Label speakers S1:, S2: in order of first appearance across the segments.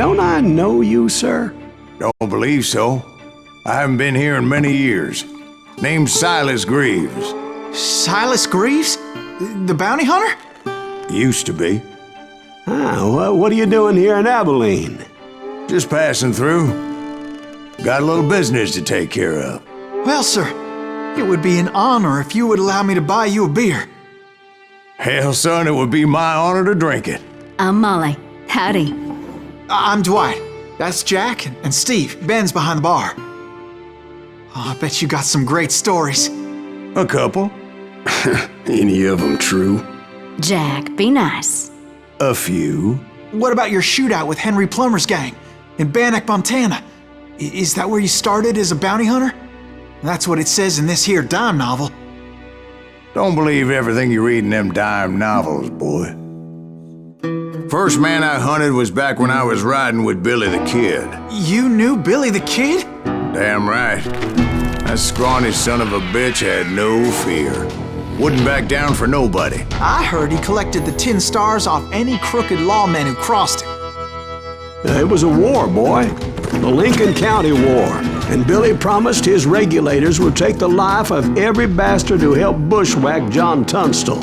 S1: don't I know you, sir?
S2: Don't believe so. I haven't been here in many years. Name's Silas Greaves.
S3: Silas Greaves? The bounty hunter?
S2: Used to be.
S1: Well, what are you doing here in Abilene?
S2: Just passing through. Got a little business to take care of.
S3: Well, sir, it would be an honor if you would allow me to buy you a beer.
S2: Hell, son, it would be my honor to drink it.
S4: I'm Molly. Howdy.
S3: I'm Dwight. That's Jack and Steve. Ben's behind the bar. Oh, I bet you got some great stories.
S2: A couple.
S1: Any of them true?
S4: Jack, be nice.
S2: A few.
S3: What about your shootout with Henry Plummer's gang in Bannock, Montana? Is that where you started as a bounty hunter? That's what it says in this here dime novel.
S2: Don't believe everything you read in them dime novels, boy. First man I hunted was back when I was riding with Billy the Kid.
S3: You knew Billy the Kid?
S2: Damn right. That scrawny son of a bitch had no fear. Wouldn't back down for nobody.
S3: I heard he collected the 10 stars off any crooked lawmen who crossed him.
S1: It was a war, boy. The Lincoln County War. And Billy promised his regulators would take the life of every bastard who helped bushwhack John Tunstall.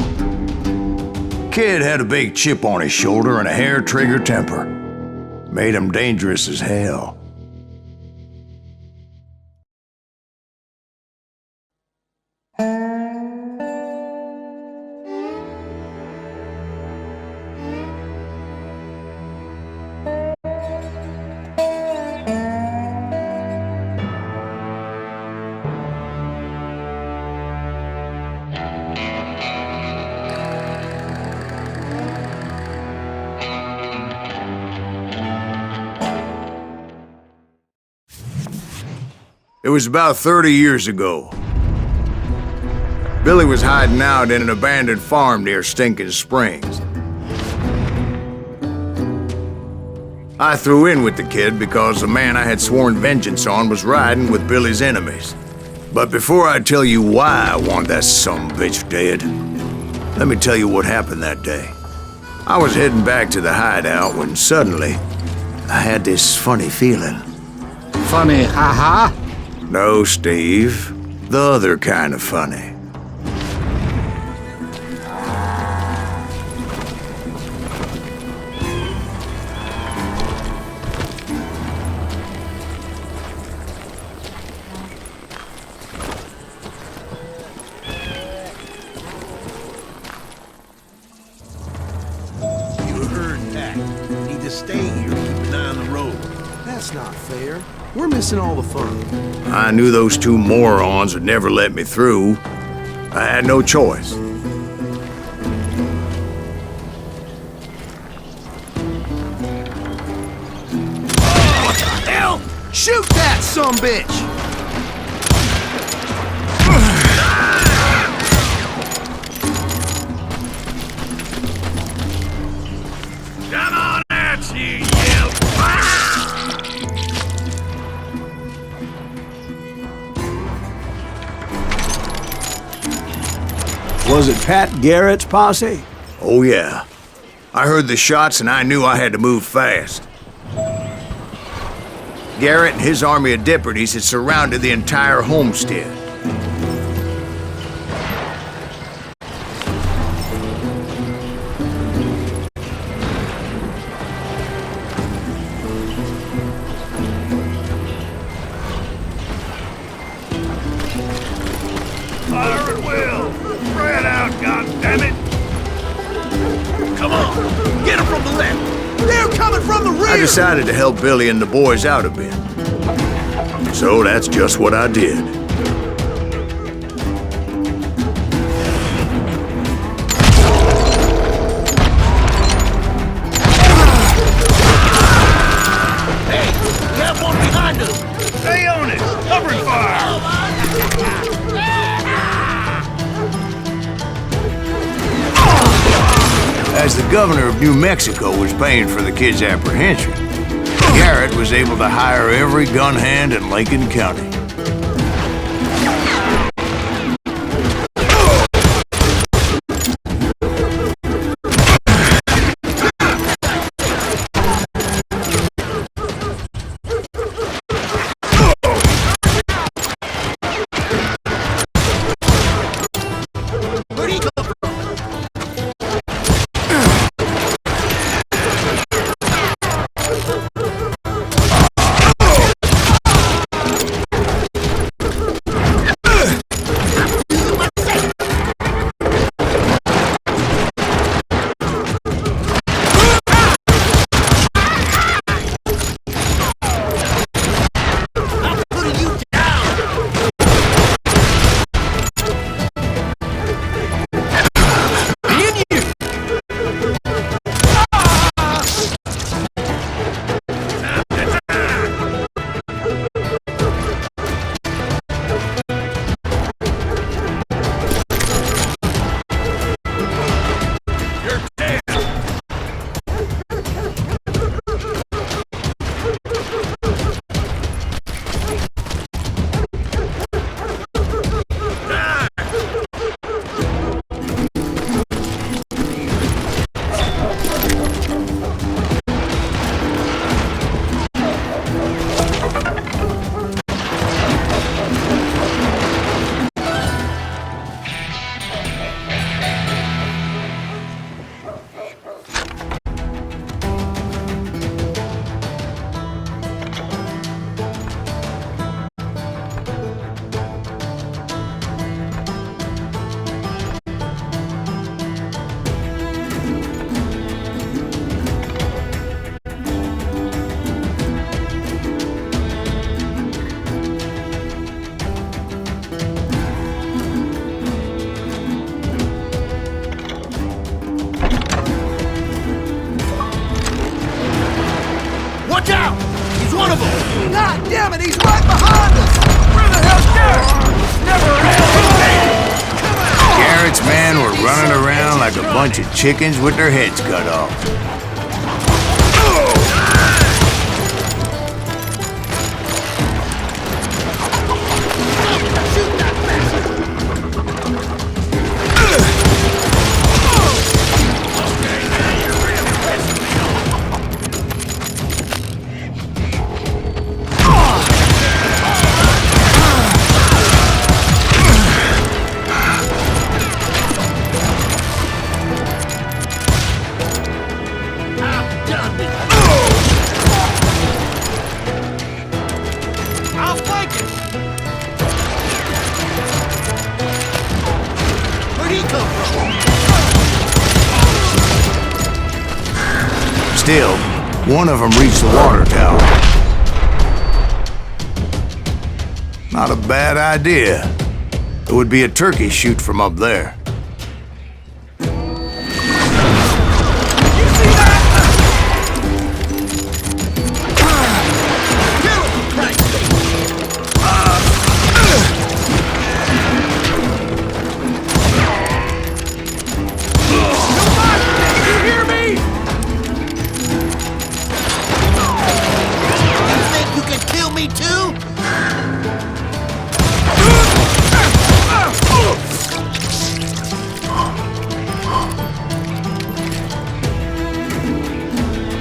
S2: Kid had a big chip on his shoulder and a hair-trigger temper. Made him dangerous as hell. It was about 30 years ago. Billy was hiding out in an abandoned farm near Stinking Springs. I threw in with the kid because the man I had sworn vengeance on was riding with Billy's enemies. But before I tell you why I want that sumbitch dead, let me tell you what happened that day. I was heading back to the hideout when suddenly I had this funny feeling.
S5: Funny, haha?
S2: No, Steve. The other kind of funny.
S6: You heard that. Need to stay here, keep an eye on the road.
S7: That's not fair. We're missing all the fun.
S2: I knew those two morons would never let me through. I had no choice.
S6: Oh, what the hell? Shoot that sumbitch! Come on out, you yelp!
S1: Was it Pat Garrett's posse?
S2: Oh yeah. I heard the shots and I knew I had to move fast. Garrett and his army of deputies had surrounded the entire homestead.
S6: Fire at will! Spread out, goddammit! Come on! Get him from the left! They're coming from the rear!
S2: I decided to help Billy and the boys out a bit. So that's just what I did.
S6: Hey! We have one behind us! Stay on it! Covering fire!
S2: As the governor of New Mexico was paying for the kid's apprehension, Garrett was able to hire every gun hand in Lincoln County.
S6: God damn it, he's right behind us! Where the hell's Garrett? Never ending!
S2: Garrett's men were running around like a bunch of chickens with their heads cut off.
S6: I'll flank him! Where'd he come from?
S2: Still, one of them reached the water tower. Not a bad idea. It would be a turkey shoot from up there.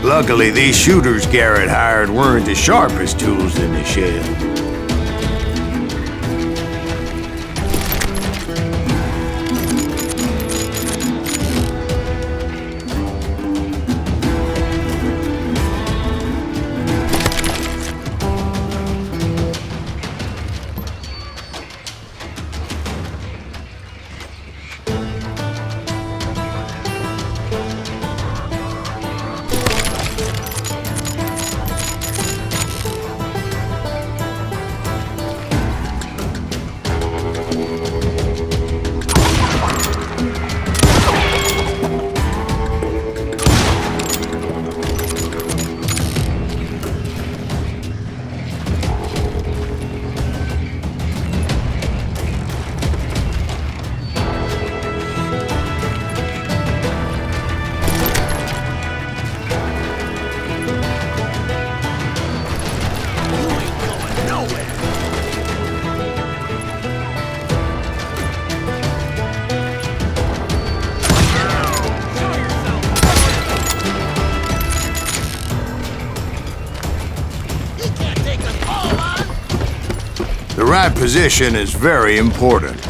S2: Luckily, these shooters Garrett hired weren't the sharpest tools in the shed. The right position is very important.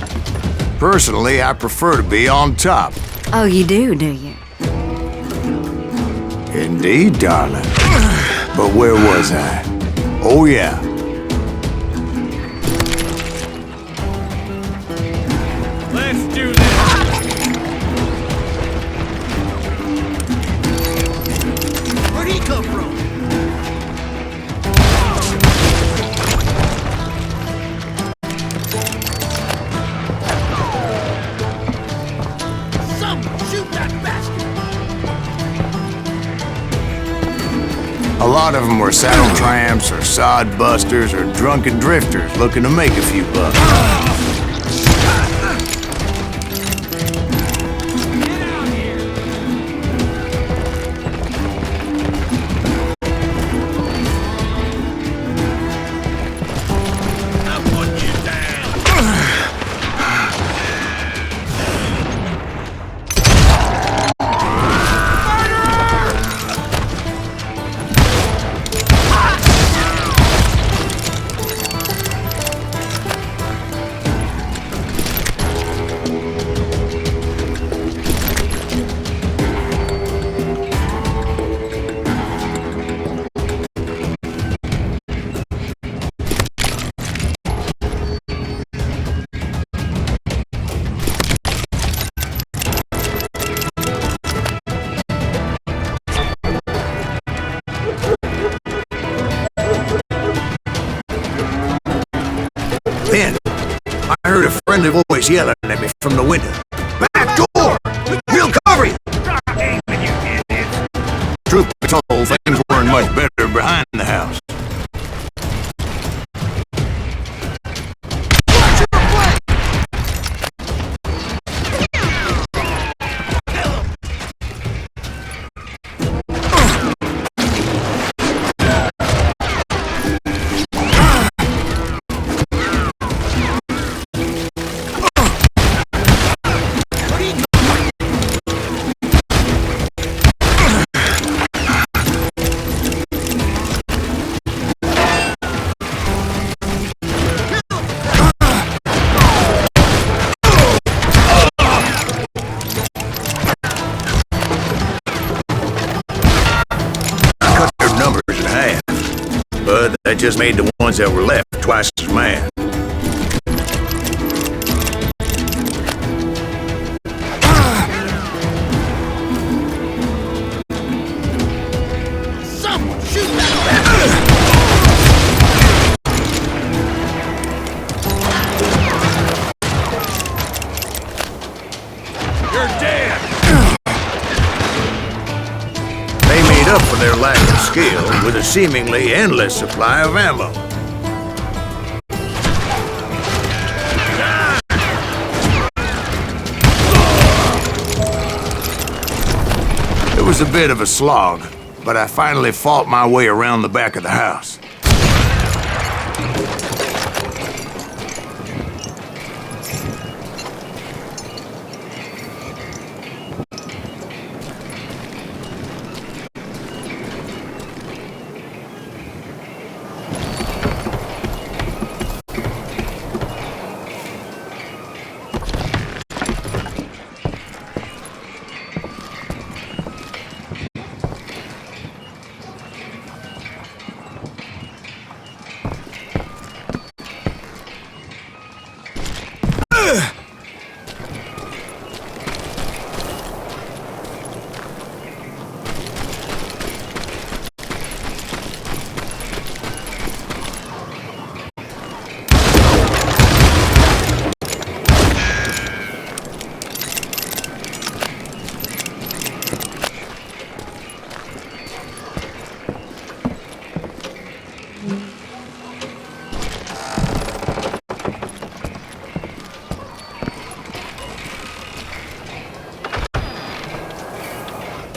S2: Personally, I prefer to be on top.
S4: Oh, you do you?
S2: Indeed, darling. But where was I? Oh, yeah.
S6: Let's do this! Where'd he come from? Shoot that bastard!
S2: A lot of them were saddle tramps or sod busters or drunken drifters looking to make a few bucks. Then, I heard a friendly voice yelling at me from the window. Back door! We'll cover you! Troop patrol, things weren't much better behind the house. That just made the ones that were left twice as mad.
S6: Someone shoot that! You're dead!
S2: They made up for their lack of skill with a seemingly endless supply of ammo. It was a bit of a slog, but I finally fought my way around the back of the house.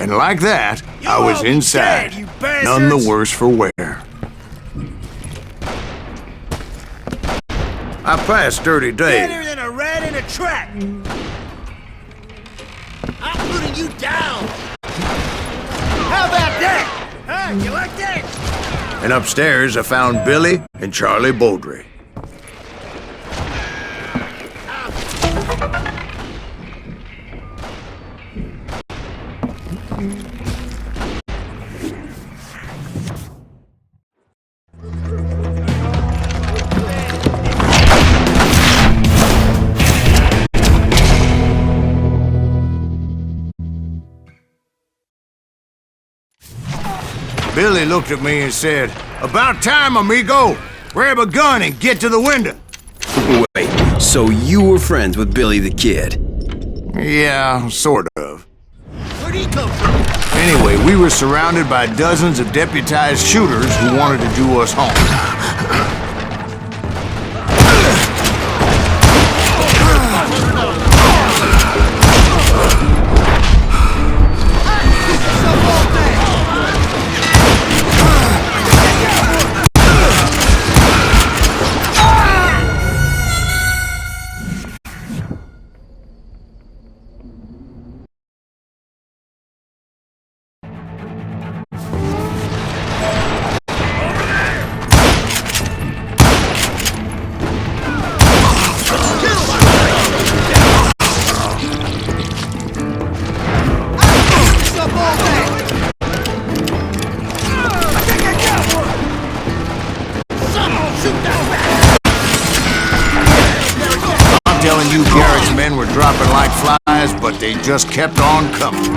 S2: And like that, I was inside, none the worse for wear. I passed Dirty Dave.
S6: Better than a rat in a trap! I'm putting you down! How about that? Huh? You like that?
S2: And upstairs I found Billy and Charlie Beaudry. Billy looked at me and said, "About time, amigo! Grab a gun and get to the window!"
S8: Wait, so you were friends with Billy the Kid?
S2: Yeah, sort of.
S6: Where'd he come from?
S2: Anyway, we were surrounded by dozens of deputized shooters who wanted to do us home. I'm telling you, Garrett's men were dropping like flies, but they just kept on coming.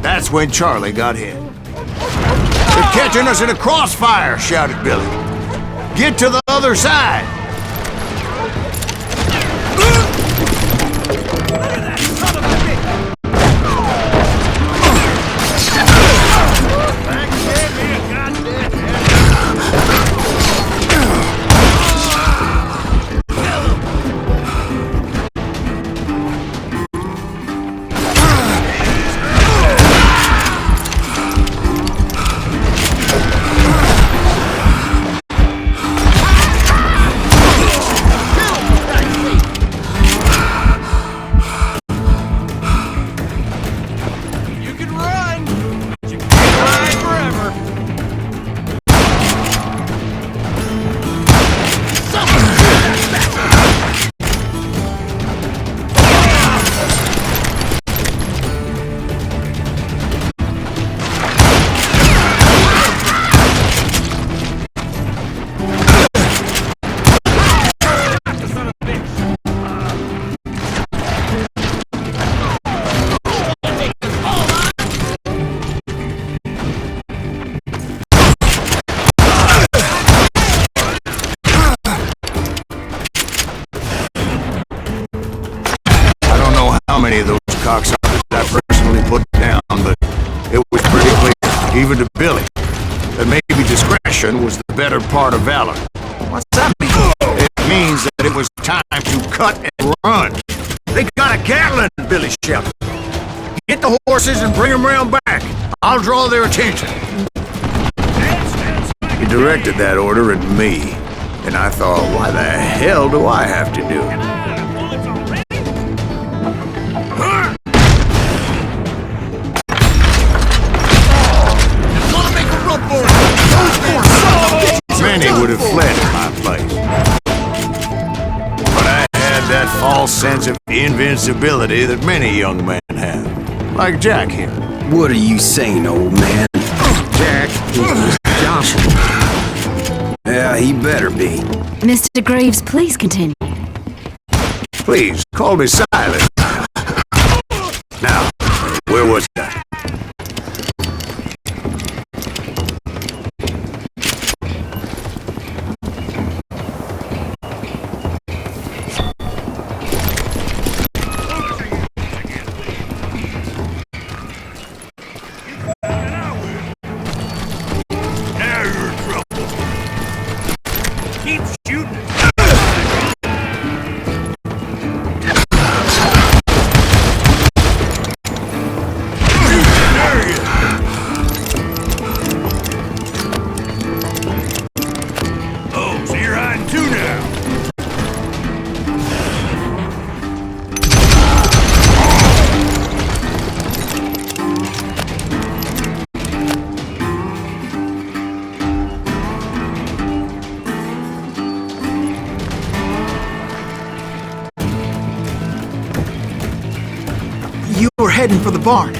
S2: That's when Charlie got hit. "They're catching us in a crossfire!" shouted Billy. "Get to the other side!" part of valor.
S3: What's that mean?
S2: It means that it was time to cut and run. They got a Gatling, Billy shouted. Get the horses and bring them round back. I'll draw their attention. He directed that order at me, and I thought, why the hell do I have to do it? Many would have fled in my place. But I had that false sense of invincibility that many young men have. Like Jack here.
S8: What are you saying, old man?
S5: Jack is Johnson.
S8: Yeah, he better be.
S4: Mr. Greaves, please continue.
S2: Please, call me Silent. Now, where was I?
S3: You were heading for the barn.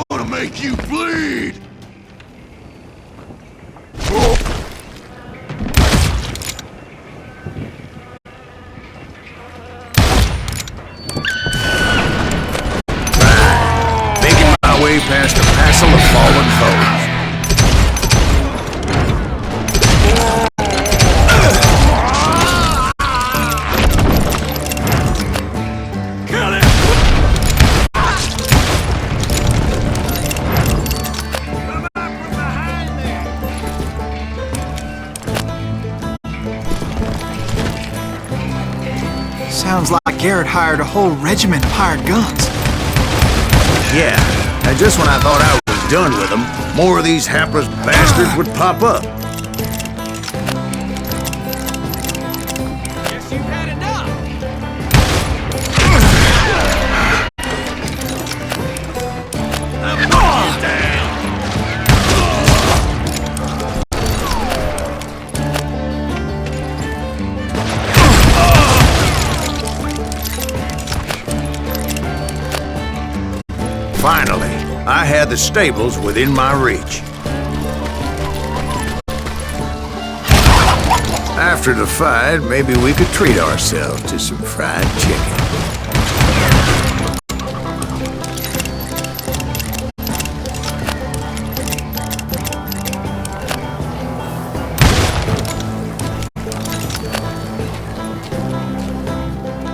S6: Gonna make you bleed!
S2: Way past a passel of fallen foes.
S6: Kill it! Come up from behind there!
S3: Sounds like Garrett hired a whole regiment of hired guns.
S2: Yeah, and just when I thought I was done with them, more of these hapless bastards would pop up.
S6: Guess you've had enough!
S2: Finally, I had the stables within my reach. After the fight, maybe we could treat ourselves to some fried chicken.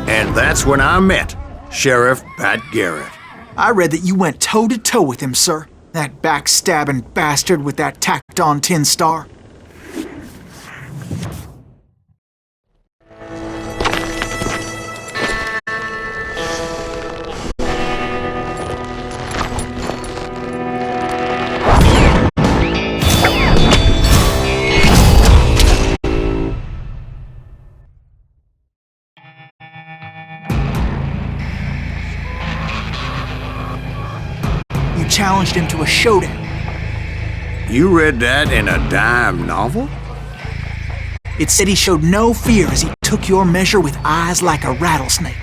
S2: And that's when I met Sheriff Pat Garrett.
S3: I read that you went toe-to-toe with him, sir. That backstabbing bastard with that tacked-on tin star. Challenged him to a showdown.
S2: You read that in a dime novel?
S3: It said he showed no fear as he took your measure with eyes like a rattlesnake.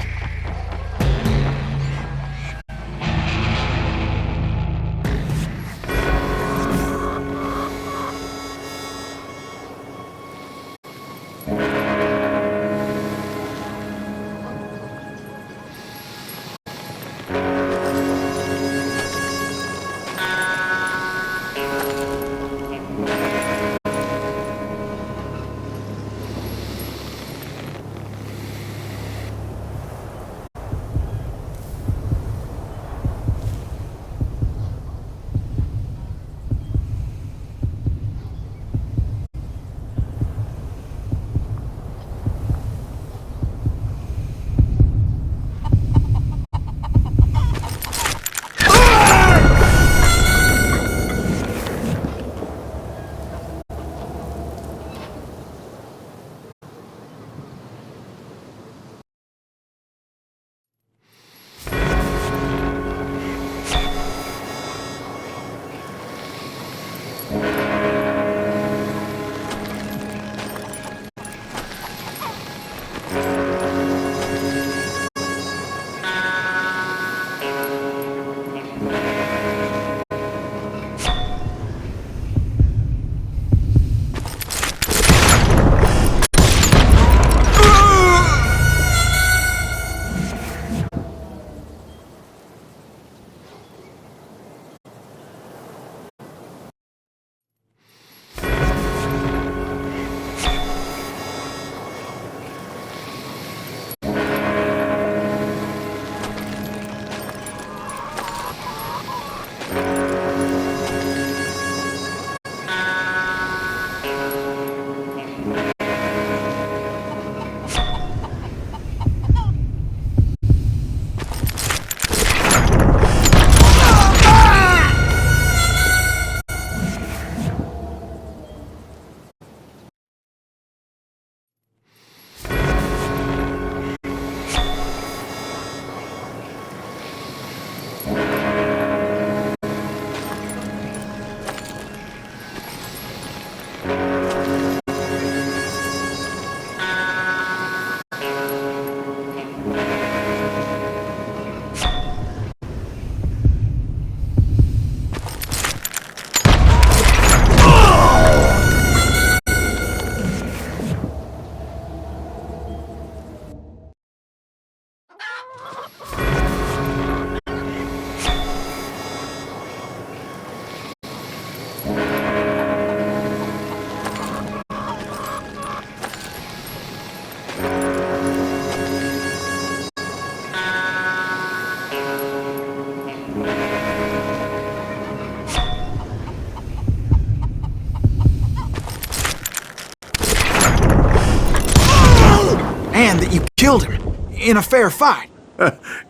S3: killed him in a fair fight.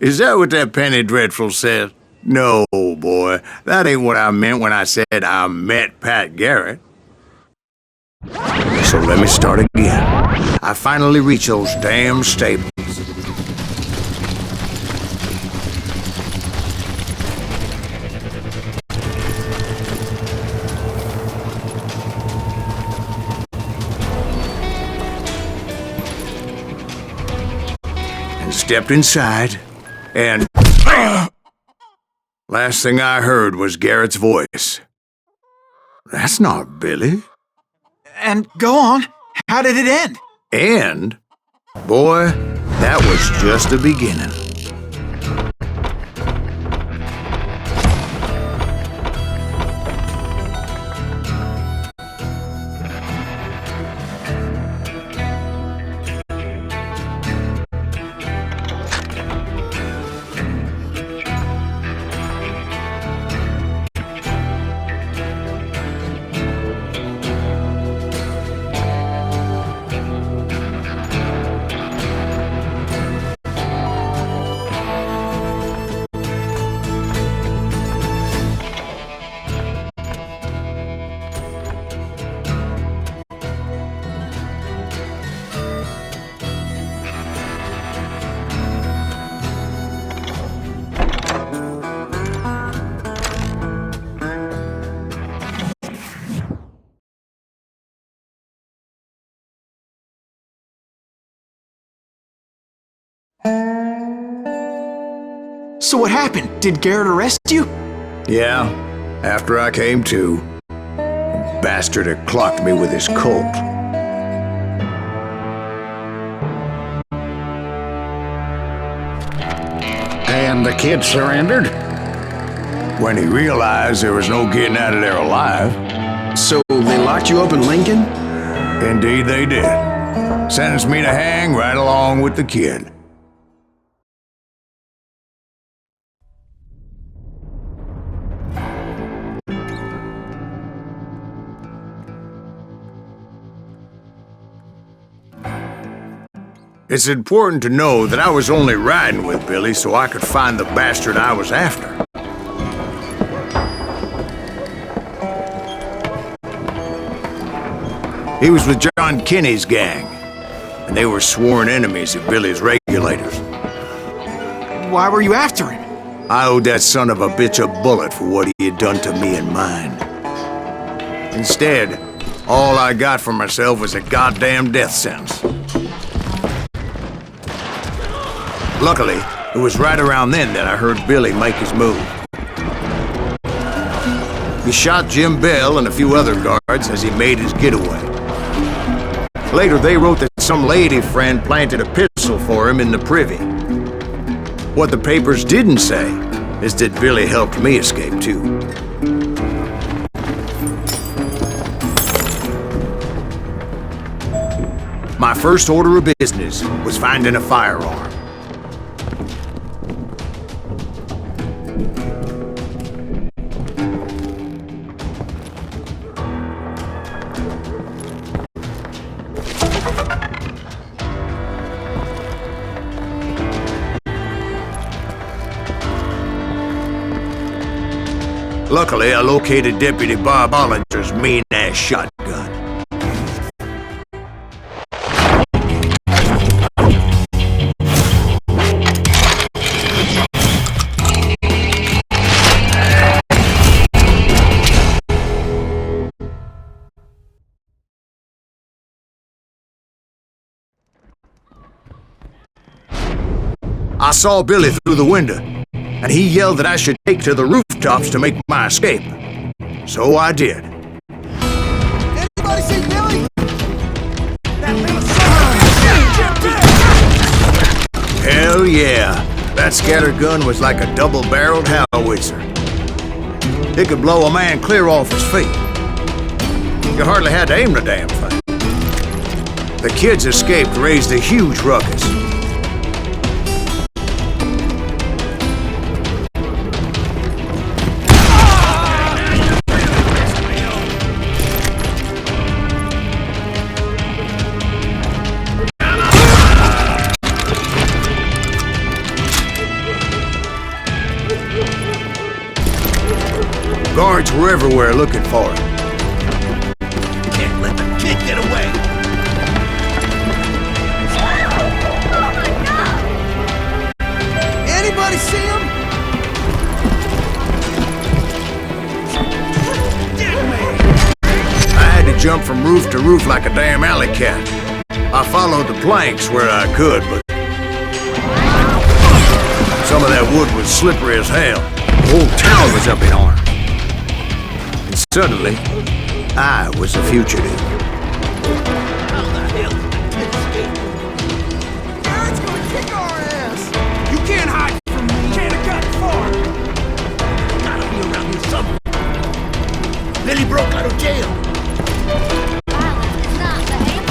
S2: Is that what that Penny Dreadful said? No, boy. That ain't what I meant when I said I met Pat Garrett. So let me start again. I finally reached those damn stables. And stepped inside, and last thing I heard was Garrett's voice. That's not Billy.
S3: And go on, how did it end?
S2: And, boy, that was just the beginning.
S3: So what happened? Did Garrett arrest you?
S2: Yeah, after I came to, the bastard had clocked me with his Colt.
S5: And the kid surrendered?
S2: When he realized there was no getting out of there alive.
S8: So they locked you up in Lincoln?
S2: Indeed they did. Sentenced me to hang right along with the kid. It's important to know that I was only riding with Billy so I could find the bastard I was after. He was with John Kinney's gang, and they were sworn enemies of Billy's regulators.
S3: Why were you after him?
S2: I owed that son of a bitch a bullet for what he had done to me and mine. Instead, all I got for myself was a goddamn death sentence. Luckily, it was right around then that I heard Billy make his move. He shot Jim Bell and a few other guards as he made his getaway. Later, they wrote that some lady friend planted a pistol for him in the privy. What the papers didn't say is that Billy helped me escape too. My first order of business was finding a firearm. Luckily, I located Deputy Bob Ollinger's mean-ass shotgun. I saw Billy through the window, and he yelled that I should take to the rooftops to make my escape. So I did.
S6: Anybody see Billy? That little son of a...
S2: Hell yeah. That scattergun was like a double-barreled howitzer. It could blow a man clear off his feet. You hardly had to aim the damn thing. The kids escaped raised a huge ruckus. Guards were everywhere looking for him.
S6: Can't let the kid get away.
S7: Anybody see him?
S2: I had to jump from roof to roof like a damn alley cat. I followed the planks where I could, but some of that wood was slippery as hell. The whole town was up in arms. And suddenly, I was a fugitive.
S6: How the hell did the kid escape?
S7: Garrett's gonna kick our ass! You can't hide from me! Can't have gotten far!
S6: Gotta be around here somewhere. Billy broke out of jail.
S4: Violence is not the aim.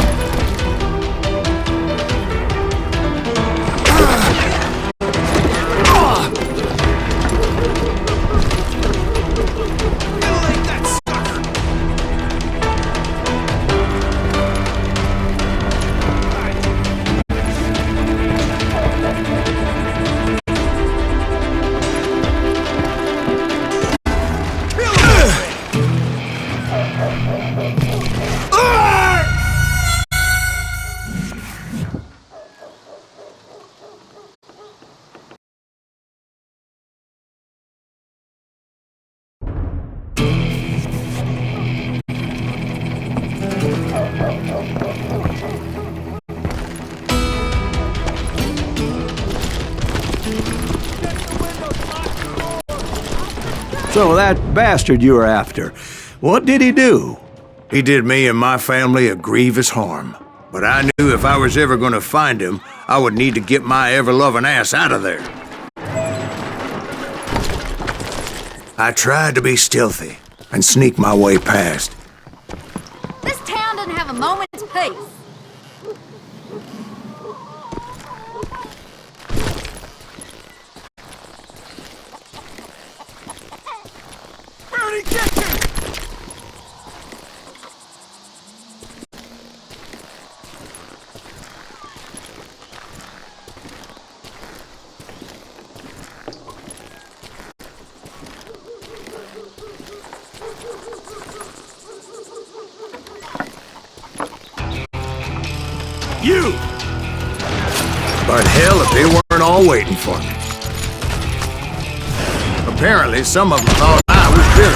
S7: Bill ain't that sucker!
S1: So that bastard you were after, what did he do?
S2: He did me and my family a grievous harm. But I knew if I was ever going to find him, I would need to get my ever-loving ass out of there. I tried to be stealthy and sneak my way past.
S4: This town doesn't have a moment's peace.
S7: Where'd he get to?
S6: You!
S2: But hell, if they weren't all waiting for me. Apparently, some of them thought I was Billy.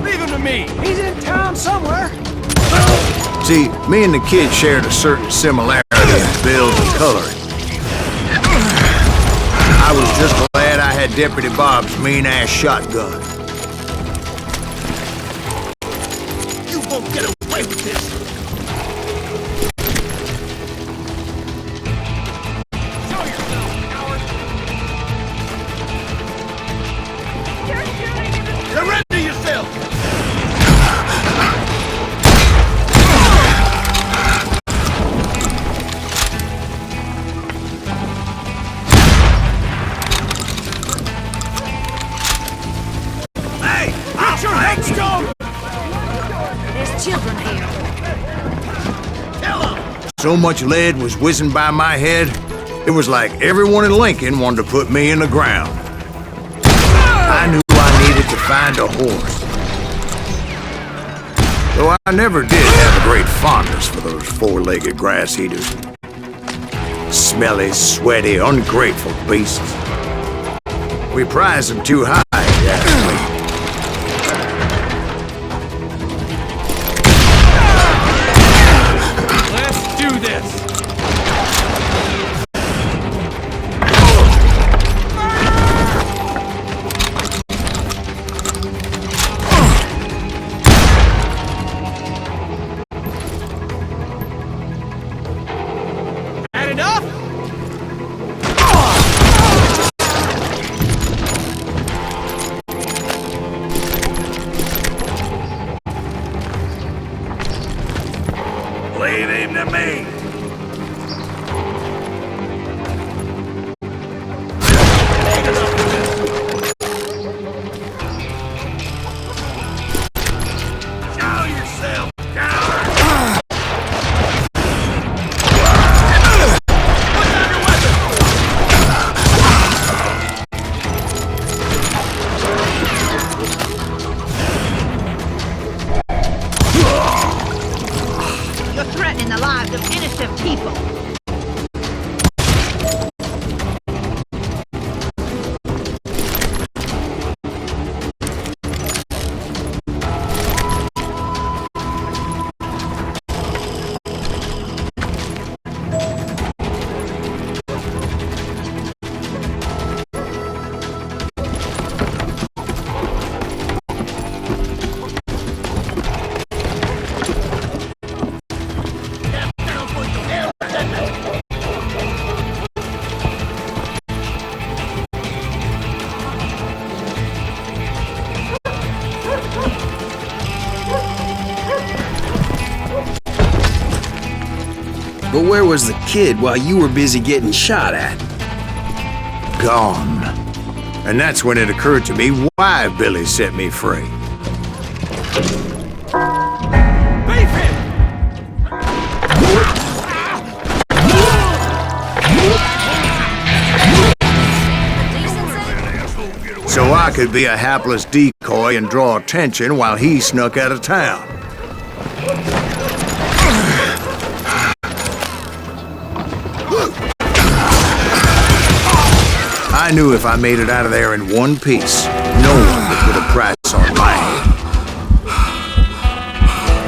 S7: Leave him to me! He's in town somewhere!
S2: See, me and the kid shared a certain similarity in build and coloring. I was just glad I had Deputy Bob's mean-ass shotgun.
S6: You won't get away with this! Show yourself, coward! Surrender yourself! Hey! Get your headstone!
S4: There's children here.
S6: Tell him!
S2: So much lead was whizzing by my head, it was like everyone in Lincoln wanted to put me in the ground. I knew I needed to find a horse. Though I never did have a great fondness for those four-legged grass eaters. Smelly, sweaty, ungrateful beasts. We prize them too high, actually.
S6: Let's do this! Had enough? Leave him to me! Ain't enough.
S4: innocent people.
S8: But where was the kid while you were busy getting shot at?
S2: Gone. And that's when it occurred to me why Billy set me free.
S6: Beef him!
S2: So I could be a hapless decoy and draw attention while he snuck out of town. I knew if I made it out of there in one piece, no one would put a price on my head.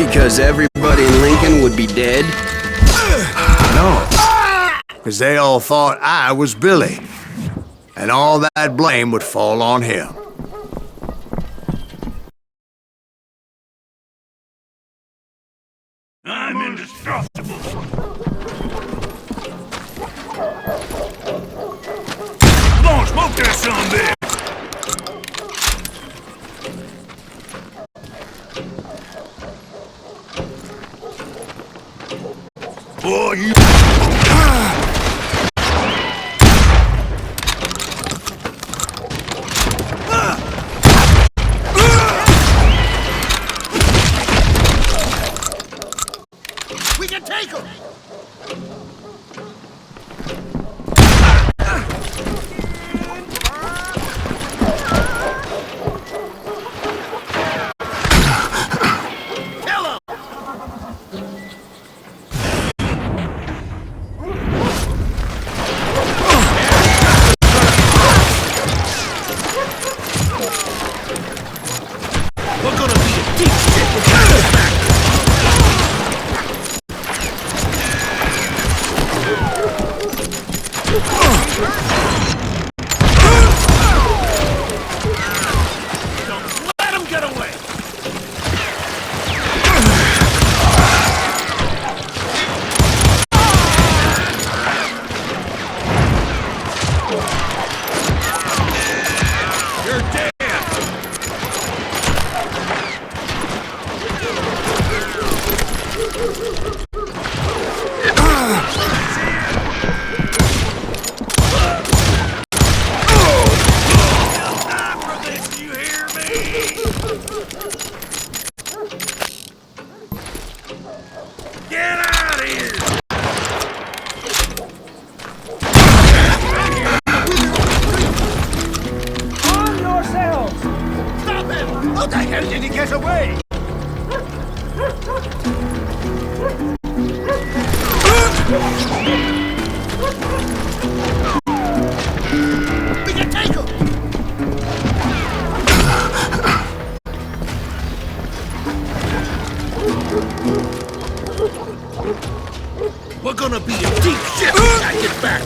S8: Because everybody in Lincoln would be dead?
S2: No, because they all thought I was Billy, and all that blame would fall on him.
S6: I'm indestructible. Come on, smoke that sumbitch! Boy, you...
S7: We can take him!
S6: We're gonna be a deep shit with that back! Don't let him get away! You're dead! Time for this, you hear me? Get out of here! Arm yourselves! Stop him! How the hell did he get away?
S7: We can take him!
S6: We're gonna be a deep shit when I get back!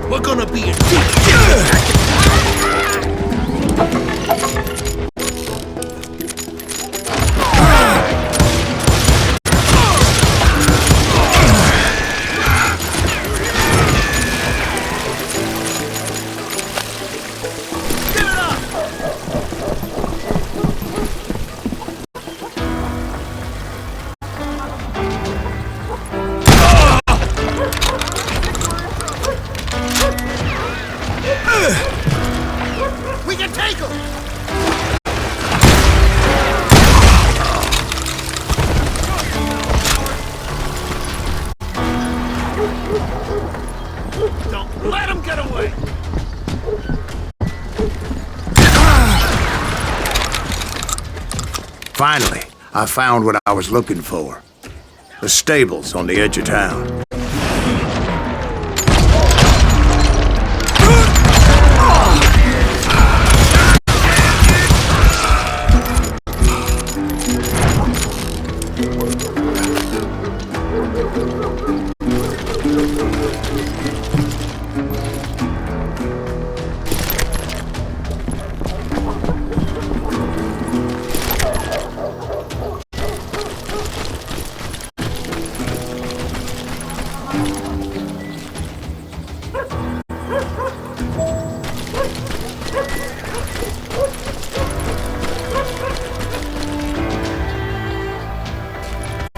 S6: We're gonna be a deep. We can take him! Don't let him get away!
S2: Finally, I found what I was looking for. The stables on the edge of town.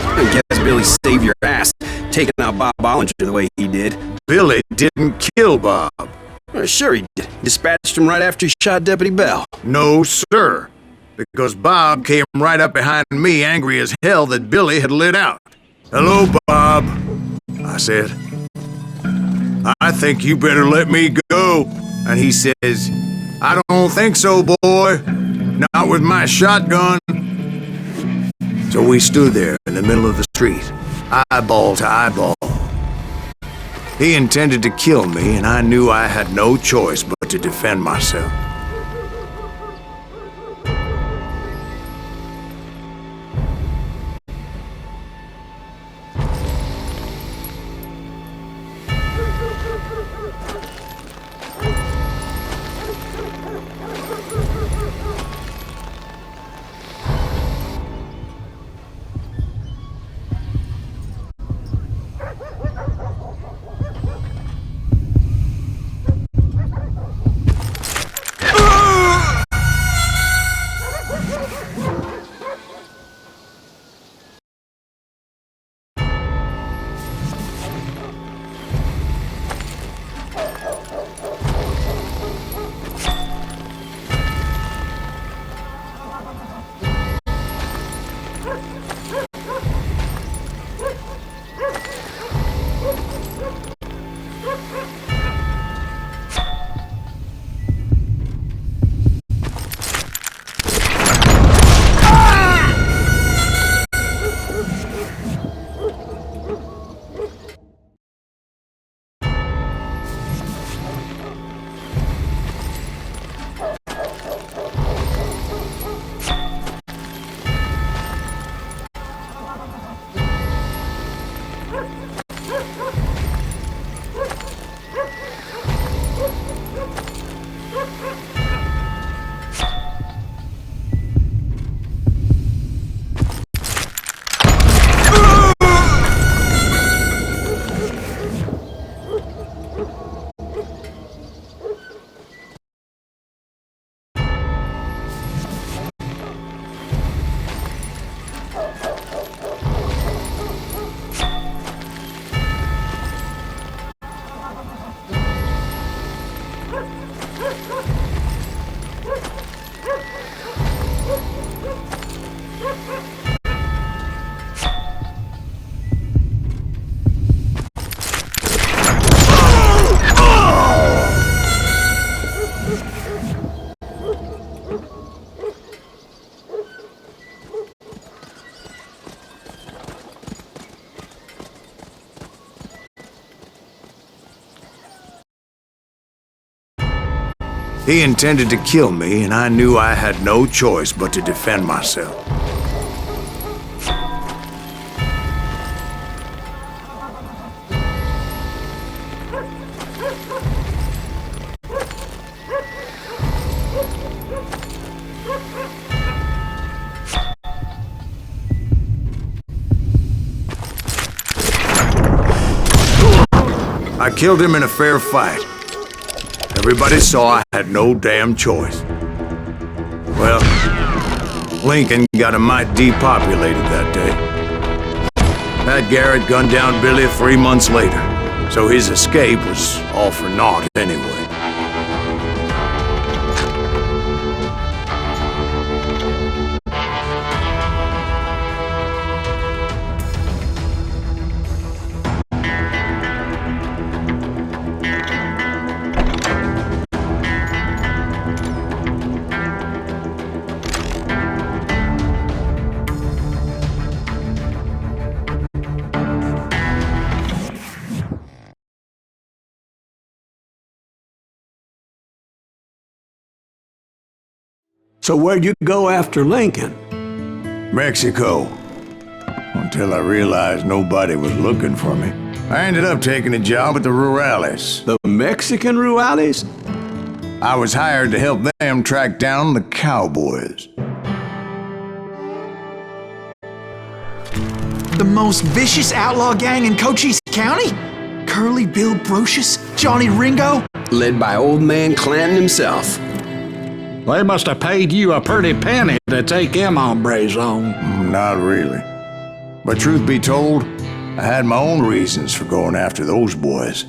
S8: I guess Billy saved your ass, taking out Bob Bollinger the way he did.
S2: Billy didn't kill Bob.
S8: Well, sure he did. Dispatched him right after he shot Deputy Bell.
S2: No, sir. Because Bob came right up behind me, angry as hell that Billy had lit out. "Hello, Bob," I said. "I think you better let me go." And he says, "I don't think so, boy. Not with my shotgun." So we stood there in the middle of the street, eyeball to eyeball. He intended to kill me, and I knew I had no choice but to defend myself. He intended to kill me, and I knew I had no choice but to defend myself. I killed him in a fair fight. Everybody saw I had no damn choice. Well, Lincoln got a mite depopulated that day. Pat Garrett gunned down Billy 3 months later, so his escape was all for naught anyway.
S1: So where'd you go after Lincoln?
S2: Mexico. Until I realized nobody was looking for me. I ended up taking a job at the Rurales.
S1: The Mexican Rurales?
S2: I was hired to help them track down the cowboys.
S3: The most vicious outlaw gang in Cochise County? Curly Bill Brocious? Johnny Ringo?
S8: Led by old man Clanton himself.
S5: They must have paid you a pretty penny to take them hombres on.
S2: Not really. But truth be told, I had my own reasons for going after those boys.